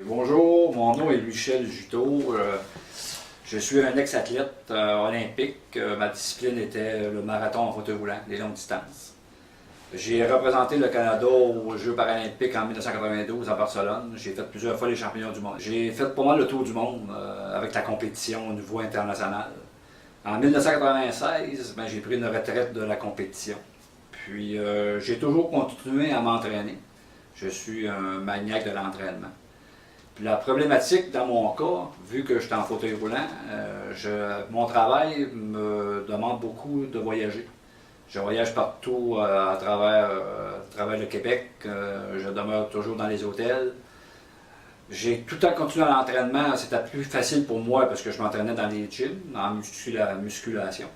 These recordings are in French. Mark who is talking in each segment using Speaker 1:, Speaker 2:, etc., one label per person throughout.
Speaker 1: Bonjour, mon nom est Michel Juteau. Je suis un ex-athlète olympique. Ma discipline était le marathon en fauteuil roulant, les longues distances. J'ai représenté le Canada aux Jeux paralympiques en 1992 à Barcelone. J'ai fait plusieurs fois les championnats du monde. J'ai fait pas mal le tour du monde avec la compétition au niveau international. En 1996, j'ai pris une retraite de la compétition. Puis j'ai toujours continué à m'entraîner. Je suis un maniaque de l'entraînement. Puis la problématique dans mon cas, vu que j'étais en fauteuil roulant, mon travail me demande beaucoup de voyager. Je voyage partout à travers le Québec. Je demeure toujours dans les hôtels. J'ai tout le temps continué à l'entraînement. C'était plus facile pour moi parce que je m'entraînais dans les gyms, en musculation.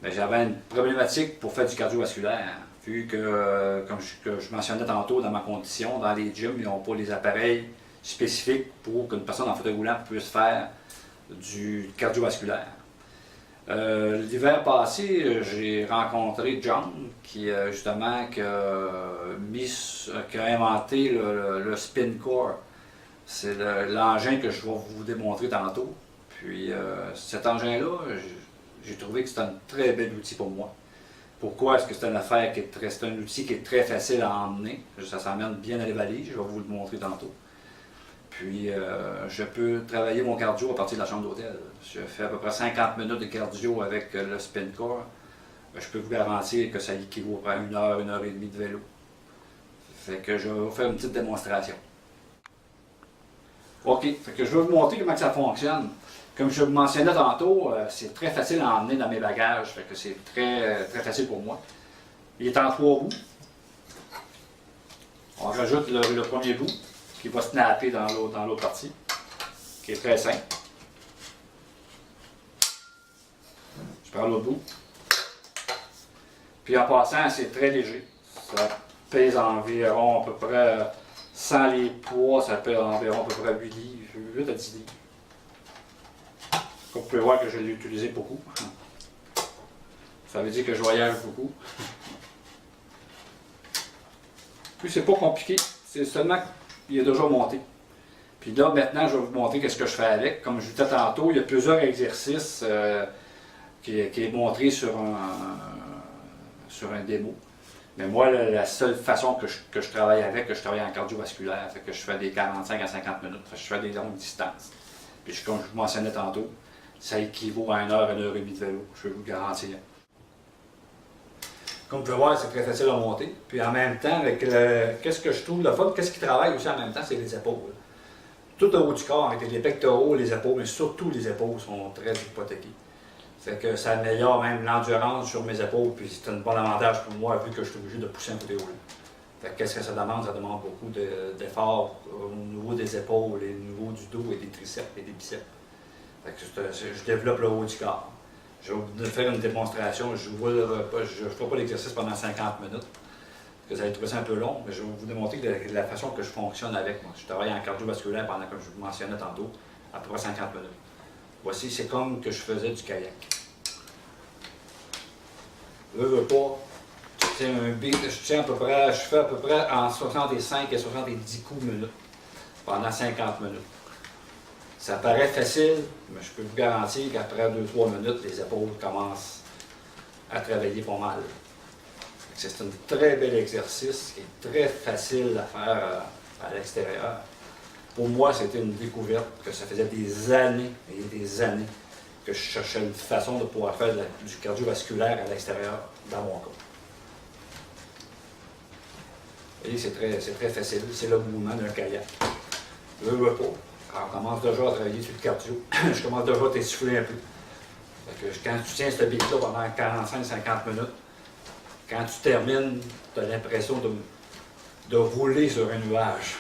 Speaker 1: Mais j'avais une problématique pour faire du cardiovasculaire. Vu que, comme je mentionnais tantôt dans ma condition, dans les gyms, ils n'ont pas les appareils spécifiques pour qu'une personne en fauteuil roulant puisse faire du cardiovasculaire. L'hiver passé, j'ai rencontré John, qui justement qui a inventé le SpinCore. C'est l'engin que je vais vous démontrer tantôt. Puis cet engin-là, j'ai trouvé que c'était un très bel outil pour moi. Pourquoi est-ce que c'est une affaire c'est un outil qui est très facile à emmener. Ça s'emmène bien dans les valises, je vais vous le montrer tantôt. Puis je peux travailler mon cardio à partir de la chambre d'hôtel. Je fais à peu près 50 minutes de cardio avec le SpinCore. Je peux vous garantir que ça équivaut à 1 heure, 1 heure et demie de vélo. Fait que je vais vous faire une petite démonstration. OK, fait que je vais vous montrer comment ça fonctionne. Comme je vous mentionnais tantôt, c'est très facile à emmener dans mes bagages, fait que c'est très facile pour moi. Il est en 3 bouts. On rajoute le premier bout qui va snapper dans l'autre partie, qui est très simple. Je prends l'autre bout. Puis en passant, c'est très léger. Ça pèse environ à peu près, sans les poids, ça pèse environ à peu près 8 livres, 8 à 10 livres. Vous pouvez voir que je l'ai utilisé beaucoup. Ça veut dire que je voyage beaucoup. Puis c'est pas compliqué, c'est seulement qu'il est déjà monté. Puis là, maintenant, je vais vous montrer ce que je fais avec. Comme je vous disais tantôt, il y a plusieurs exercices qui est montré sur un démo. Mais moi, la seule façon que je travaille avec, que je travaille en cardiovasculaire, fait que je fais des 45 à 50 minutes, fait que je fais des longues distances. Puis comme je vous mentionnais tantôt, ça équivaut à 1 heure, 1 heure et demie de vélo, je peux vous le garantir. Comme vous pouvez voir, c'est très facile à monter. Puis en même temps, avec qu'est-ce que je trouve le fun, qu'est-ce qui travaille aussi en même temps, c'est les épaules. Tout au haut du corps, avec les pectoraux, les épaules, mais surtout les épaules sont très hypothéquées. Fait que ça améliore même l'endurance sur mes épaules, puis c'est un bon avantage pour moi, vu que je suis obligé de pousser un fauteuil roulant. Fait que qu'est-ce que ça demande? Ça demande beaucoup d'efforts au niveau des épaules, au niveau du dos et des triceps et des biceps. Fait que je développe le haut du corps. Je vais vous faire une démonstration. Je ne ferai pas l'exercice pendant 50 minutes, parce que vous allez trouver ça un peu long, mais je vais vous démontrer la façon que je fonctionne avec. Moi, je travaille en cardiovasculaire pendant, comme je vous mentionnais tantôt, à peu près 50 minutes. Voici, c'est comme que je faisais du kayak. Je veux pas. C'est un beat, je fais à peu près en 65 et 70 coups minutes pendant 50 minutes. Ça paraît facile, mais je peux vous garantir qu'après 2-3 minutes, les épaules commencent à travailler pas mal. C'est un très bel exercice qui est très facile à faire à l'extérieur. Pour moi, c'était une découverte que ça faisait des années et des années que je cherchais une façon de pouvoir faire du cardiovasculaire à l'extérieur dans mon cas. Vous voyez, c'est très facile, c'est le mouvement d'un kayak. Je veux pas. Alors, on commence déjà à travailler sur le cardio. Je commence déjà à t'essouffler un peu. Fait que quand tu tiens ce beat-là pendant 45-50 minutes, quand tu termines, tu as l'impression de rouler sur un nuage.